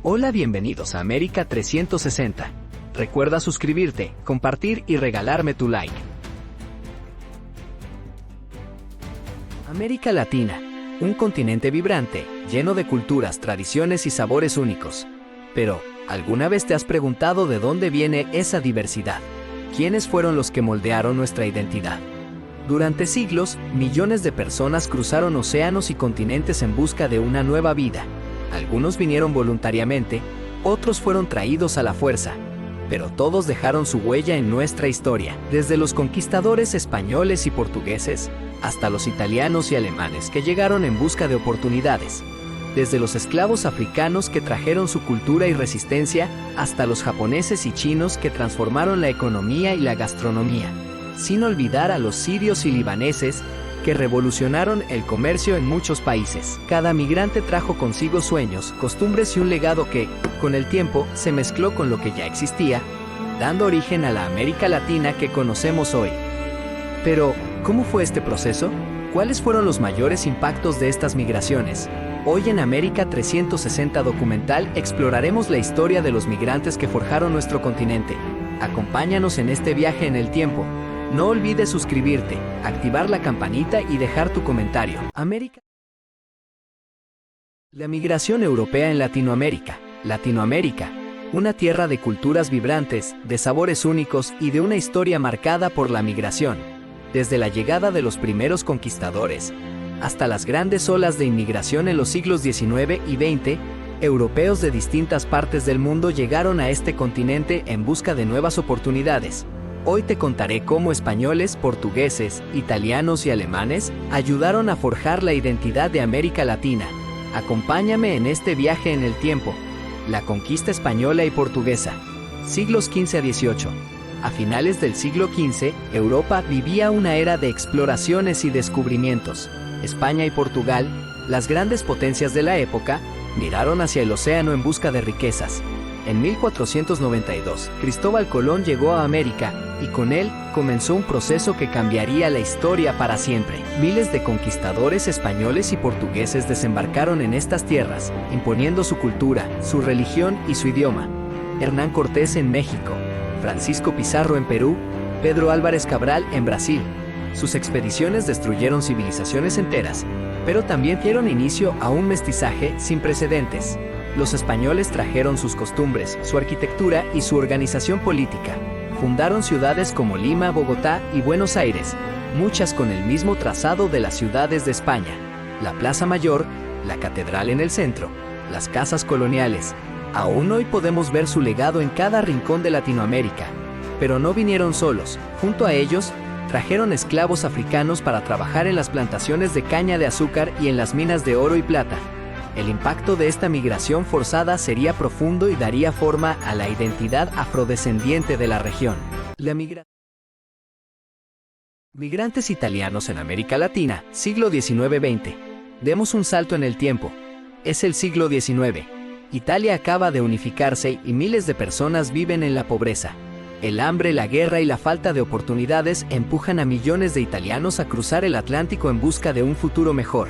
Hola, bienvenidos a América 360. Recuerda suscribirte, compartir y regalarme tu like. América Latina, un continente vibrante, lleno de culturas, tradiciones y sabores únicos. Pero, ¿alguna vez te has preguntado de dónde viene esa diversidad? ¿Quiénes fueron los que moldearon nuestra identidad? Durante siglos, millones de personas cruzaron océanos y continentes en busca de una nueva vida. Algunos vinieron voluntariamente, otros fueron traídos a la fuerza, pero todos dejaron su huella en nuestra historia, desde los conquistadores españoles y portugueses, hasta los italianos y alemanes que llegaron en busca de oportunidades, desde los esclavos africanos que trajeron su cultura y resistencia, hasta los japoneses y chinos que transformaron la economía y la gastronomía, sin olvidar a los sirios y libaneses, que revolucionaron el comercio en muchos países. Cada migrante trajo consigo sueños, costumbres y un legado que, con el tiempo, se mezcló con lo que ya existía, dando origen a la América Latina que conocemos hoy. Pero, ¿cómo fue este proceso? ¿Cuáles fueron los mayores impactos de estas migraciones? Hoy en América 360 Documental exploraremos la historia de los migrantes que forjaron nuestro continente. Acompáñanos en este viaje en el tiempo. No olvides suscribirte, activar la campanita y dejar tu comentario. La migración europea en Latinoamérica. Latinoamérica, una tierra de culturas vibrantes, de sabores únicos y de una historia marcada por la migración. Desde la llegada de los primeros conquistadores, hasta las grandes olas de inmigración en los siglos XIX y XX, europeos de distintas partes del mundo llegaron a este continente en busca de nuevas oportunidades. Hoy te contaré cómo españoles, portugueses, italianos y alemanes ayudaron a forjar la identidad de América Latina. Acompáñame en este viaje en el tiempo. La conquista española y portuguesa. Siglos XV a XVIII. A finales del siglo XV, Europa vivía una era de exploraciones y descubrimientos. España y Portugal, las grandes potencias de la época, miraron hacia el océano en busca de riquezas. En 1492, Cristóbal Colón llegó a América, y con él comenzó un proceso que cambiaría la historia para siempre. Miles de conquistadores españoles y portugueses desembarcaron en estas tierras, imponiendo su cultura, su religión y su idioma. Hernán Cortés en México, Francisco Pizarro en Perú, Pedro Álvarez Cabral en Brasil. Sus expediciones destruyeron civilizaciones enteras, pero también dieron inicio a un mestizaje sin precedentes. Los españoles trajeron sus costumbres, su arquitectura y su organización política. Fundaron ciudades como Lima, Bogotá y Buenos Aires, muchas con el mismo trazado de las ciudades de España. La Plaza Mayor, la Catedral en el centro, las casas coloniales. Aún hoy podemos ver su legado en cada rincón de Latinoamérica. Pero no vinieron solos. Junto a ellos, trajeron esclavos africanos para trabajar en las plantaciones de caña de azúcar y en las minas de oro y plata. El impacto de esta migración forzada sería profundo y daría forma a la identidad afrodescendiente de la región. Migrantes italianos en América Latina, siglo XIX-XX. Demos un salto en el tiempo. Es el siglo XIX. Italia acaba de unificarse y miles de personas viven en la pobreza. El hambre, la guerra y la falta de oportunidades empujan a millones de italianos a cruzar el Atlántico en busca de un futuro mejor.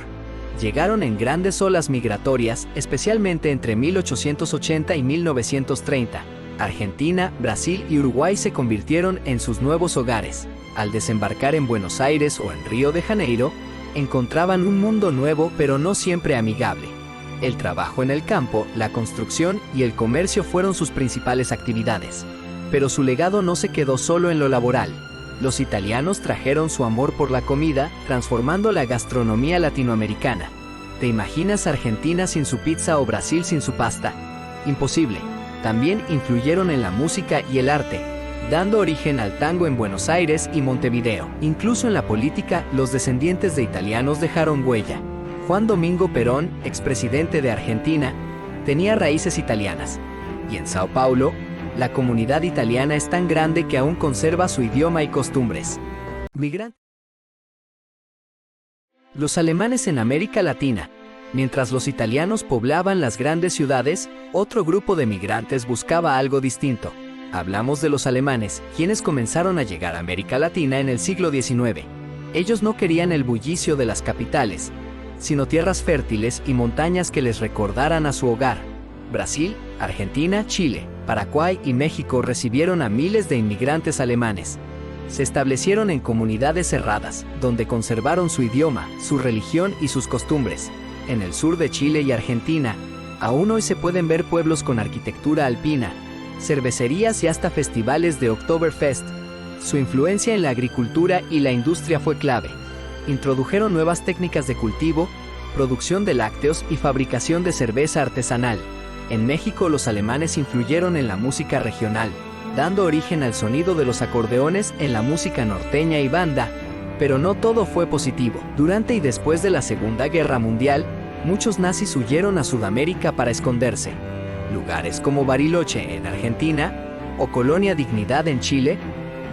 Llegaron en grandes olas migratorias, especialmente entre 1880 y 1930. Argentina, Brasil y Uruguay se convirtieron en sus nuevos hogares. Al desembarcar en Buenos Aires o en Río de Janeiro, encontraban un mundo nuevo pero no siempre amigable. El trabajo en el campo, la construcción y el comercio fueron sus principales actividades. Pero su legado no se quedó solo en lo laboral. Los italianos trajeron su amor por la comida, transformando la gastronomía latinoamericana. ¿Te imaginas Argentina sin su pizza o Brasil sin su pasta? Imposible. También influyeron en la música y el arte, dando origen al tango en Buenos Aires y Montevideo. Incluso en la política, los descendientes de italianos dejaron huella. Juan Domingo Perón, expresidente de Argentina, tenía raíces italianas. Y en Sao Paulo, la comunidad italiana es tan grande que aún conserva su idioma y costumbres. Los alemanes en América Latina. Mientras los italianos poblaban las grandes ciudades, otro grupo de migrantes buscaba algo distinto. Hablamos de los alemanes, quienes comenzaron a llegar a América Latina en el siglo XIX. Ellos no querían el bullicio de las capitales, sino tierras fértiles y montañas que les recordaran a su hogar. Brasil, Argentina, Chile, Paraguay y México recibieron a miles de inmigrantes alemanes. Se establecieron en comunidades cerradas, donde conservaron su idioma, su religión y sus costumbres. En el sur de Chile y Argentina, aún hoy se pueden ver pueblos con arquitectura alpina, cervecerías y hasta festivales de Oktoberfest. Su influencia en la agricultura y la industria fue clave. Introdujeron nuevas técnicas de cultivo, producción de lácteos y fabricación de cerveza artesanal. En México los alemanes influyeron en la música regional, dando origen al sonido de los acordeones en la música norteña y banda. Pero no todo fue positivo. Durante y después de la Segunda Guerra Mundial, muchos nazis huyeron a Sudamérica para esconderse. Lugares como Bariloche en Argentina o Colonia Dignidad en Chile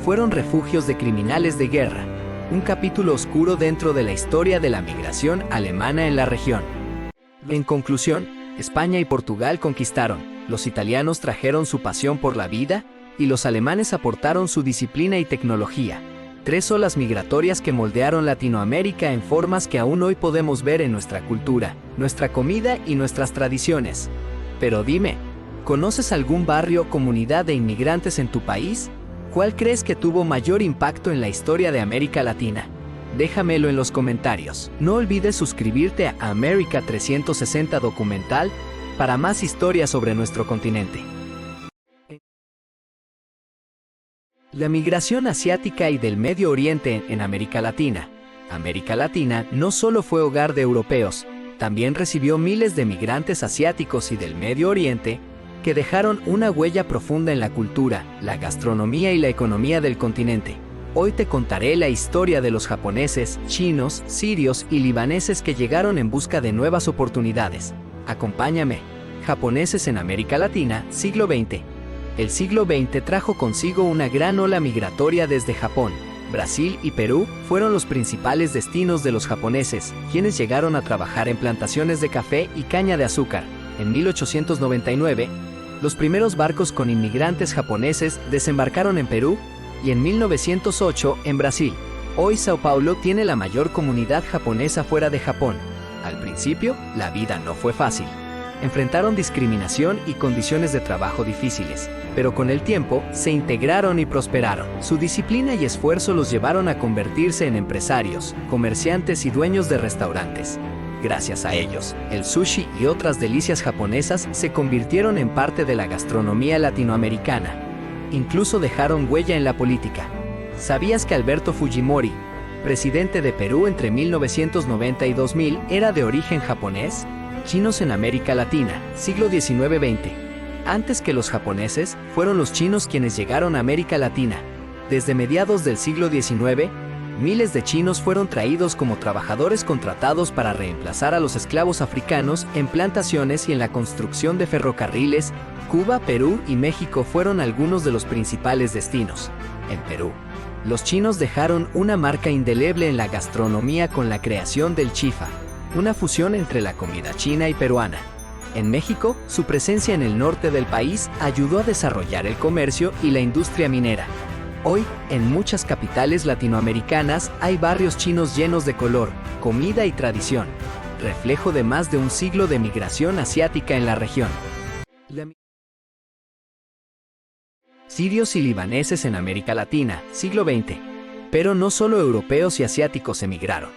fueron refugios de criminales de guerra, un capítulo oscuro dentro de la historia de la migración alemana en la región. En conclusión, España y Portugal conquistaron, los italianos trajeron su pasión por la vida y los alemanes aportaron su disciplina y tecnología. 3 olas migratorias que moldearon Latinoamérica en formas que aún hoy podemos ver en nuestra cultura, nuestra comida y nuestras tradiciones. Pero dime, ¿conoces algún barrio o comunidad de inmigrantes en tu país? ¿Cuál crees que tuvo mayor impacto en la historia de América Latina? Déjamelo en los comentarios. No olvides suscribirte a América 360 Documental para más historias sobre nuestro continente. La migración asiática y del Medio Oriente en América Latina. América Latina no solo fue hogar de europeos, también recibió miles de migrantes asiáticos y del Medio Oriente que dejaron una huella profunda en la cultura, la gastronomía y la economía del continente. Hoy te contaré la historia de los japoneses, chinos, sirios y libaneses que llegaron en busca de nuevas oportunidades. Acompáñame. Japoneses en América Latina, siglo XX. El siglo XX trajo consigo una gran ola migratoria desde Japón. Brasil y Perú fueron los principales destinos de los japoneses, quienes llegaron a trabajar en plantaciones de café y caña de azúcar. En 1899, los primeros barcos con inmigrantes japoneses desembarcaron en Perú y en 1908 en Brasil. Hoy Sao Paulo tiene la mayor comunidad japonesa fuera de Japón. Al principio, la vida no fue fácil. Enfrentaron discriminación y condiciones de trabajo difíciles, pero con el tiempo se integraron y prosperaron. Su disciplina y esfuerzo los llevaron a convertirse en empresarios, comerciantes y dueños de restaurantes. Gracias a ellos, el sushi y otras delicias japonesas se convirtieron en parte de la gastronomía latinoamericana. Incluso dejaron huella en la política. ¿Sabías que Alberto Fujimori, presidente de Perú entre 1990 y 2000, era de origen japonés? Chinos en América Latina, siglo XIX-XX. Antes que los japoneses, fueron los chinos quienes llegaron a América Latina. Desde mediados del siglo XIX, miles de chinos fueron traídos como trabajadores contratados para reemplazar a los esclavos africanos en plantaciones y en la construcción de ferrocarriles. Cuba, Perú y México fueron algunos de los principales destinos. En Perú, los chinos dejaron una marca indeleble en la gastronomía con la creación del chifa, una fusión entre la comida china y peruana. En México, su presencia en el norte del país ayudó a desarrollar el comercio y la industria minera. Hoy, en muchas capitales latinoamericanas hay barrios chinos llenos de color, comida y tradición, reflejo de más de un siglo de migración asiática en la región. Sirios y libaneses en América Latina, siglo XX. Pero no solo europeos y asiáticos emigraron.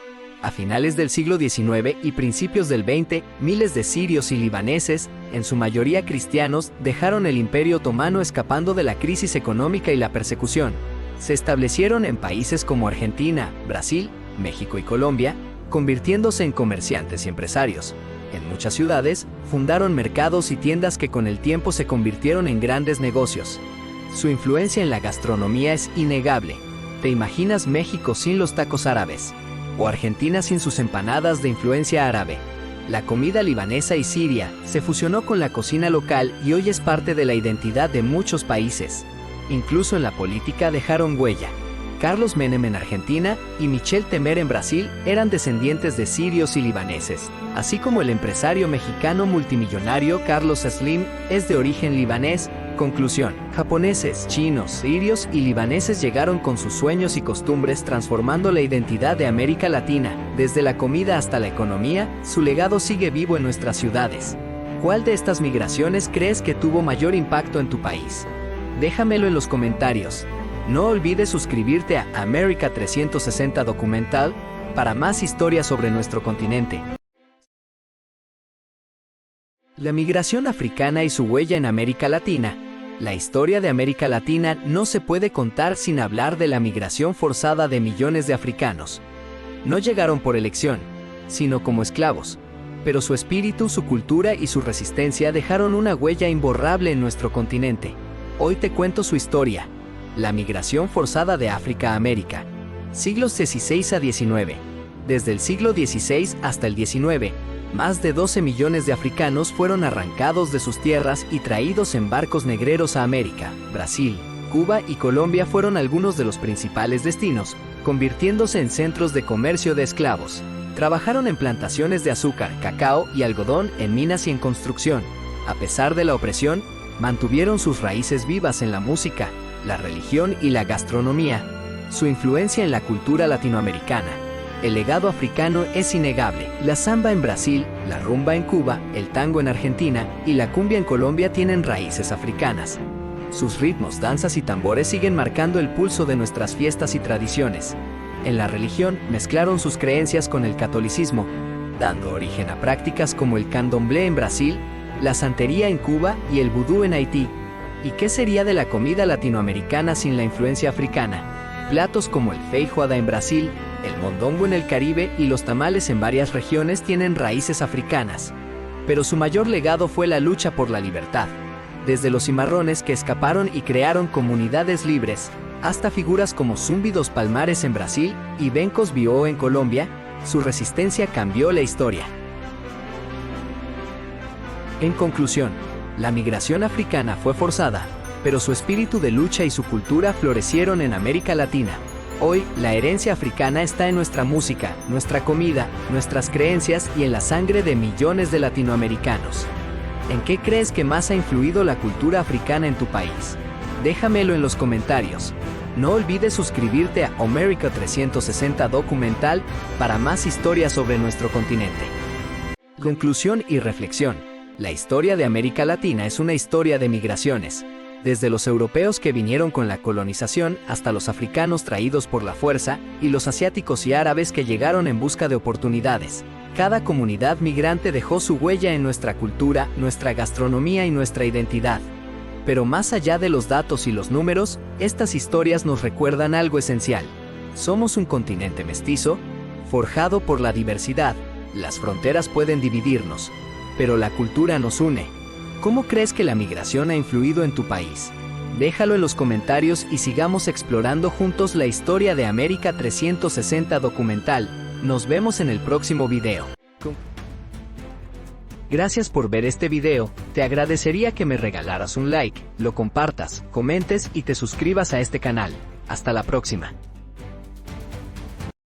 A finales del siglo XIX y principios del XX, miles de sirios y libaneses, en su mayoría cristianos, dejaron el Imperio Otomano escapando de la crisis económica y la persecución. Se establecieron en países como Argentina, Brasil, México y Colombia, convirtiéndose en comerciantes y empresarios. En muchas ciudades, fundaron mercados y tiendas que con el tiempo se convirtieron en grandes negocios. Su influencia en la gastronomía es innegable. ¿Te imaginas México sin los tacos árabes? ¿O Argentina sin sus empanadas de influencia árabe? La comida libanesa y siria se fusionó con la cocina local y hoy es parte de la identidad de muchos países. Incluso en la política dejaron huella. Carlos Menem en Argentina y Michel Temer en Brasil eran descendientes de sirios y libaneses, así como el empresario mexicano multimillonario Carlos Slim es de origen libanés. Conclusión: japoneses, chinos, sirios y libaneses llegaron con sus sueños y costumbres transformando la identidad de América Latina. Desde la comida hasta la economía, su legado sigue vivo en nuestras ciudades. ¿Cuál de estas migraciones crees que tuvo mayor impacto en tu país? Déjamelo en los comentarios. No olvides suscribirte a América 360 Documental para más historias sobre nuestro continente. La migración africana y su huella en América Latina. La historia de América Latina no se puede contar sin hablar de la migración forzada de millones de africanos. No llegaron por elección, sino como esclavos, pero su espíritu, su cultura y su resistencia dejaron una huella imborrable en nuestro continente. Hoy te cuento su historia. La migración forzada de África a América. Siglos XVI a XIX. Desde el siglo XVI hasta el XIX, más de 12 millones de africanos fueron arrancados de sus tierras y traídos en barcos negreros a América. Brasil, Cuba y Colombia fueron algunos de los principales destinos, convirtiéndose en centros de comercio de esclavos. Trabajaron en plantaciones de azúcar, cacao y algodón, en minas y en construcción. A pesar de la opresión, mantuvieron sus raíces vivas en la música, la religión y la gastronomía. Su influencia en la cultura latinoamericana. El legado africano es innegable. La samba en Brasil, la rumba en Cuba, el tango en Argentina y la cumbia en Colombia tienen raíces africanas. Sus ritmos, danzas y tambores siguen marcando el pulso de nuestras fiestas y tradiciones. En la religión, mezclaron sus creencias con el catolicismo, dando origen a prácticas como el candomblé en Brasil, la santería en Cuba y el vudú en Haití. ¿Y qué sería de la comida latinoamericana sin la influencia africana? Platos como el feijoada en Brasil, el mondongo en el Caribe y los tamales en varias regiones tienen raíces africanas. Pero su mayor legado fue la lucha por la libertad. Desde los cimarrones que escaparon y crearon comunidades libres, hasta figuras como Zumbi dos Palmares en Brasil y Bencos Biô en Colombia, su resistencia cambió la historia. En conclusión, la migración africana fue forzada, pero su espíritu de lucha y su cultura florecieron en América Latina. Hoy, la herencia africana está en nuestra música, nuestra comida, nuestras creencias y en la sangre de millones de latinoamericanos. ¿En qué crees que más ha influido la cultura africana en tu país? Déjamelo en los comentarios. No olvides suscribirte a América 360 Documental para más historias sobre nuestro continente. Conclusión y reflexión. La historia de América Latina es una historia de migraciones. Desde los europeos que vinieron con la colonización hasta los africanos traídos por la fuerza y los asiáticos y árabes que llegaron en busca de oportunidades. Cada comunidad migrante dejó su huella en nuestra cultura, nuestra gastronomía y nuestra identidad. Pero más allá de los datos y los números, estas historias nos recuerdan algo esencial. Somos un continente mestizo, forjado por la diversidad. Las fronteras pueden dividirnos, pero la cultura nos une. ¿Cómo crees que la migración ha influido en tu país? Déjalo en los comentarios y sigamos explorando juntos la historia de América 360 Documental. Nos vemos en el próximo video. Gracias por ver este video. Te agradecería que me regalaras un like, lo compartas, comentes y te suscribas a este canal. Hasta la próxima.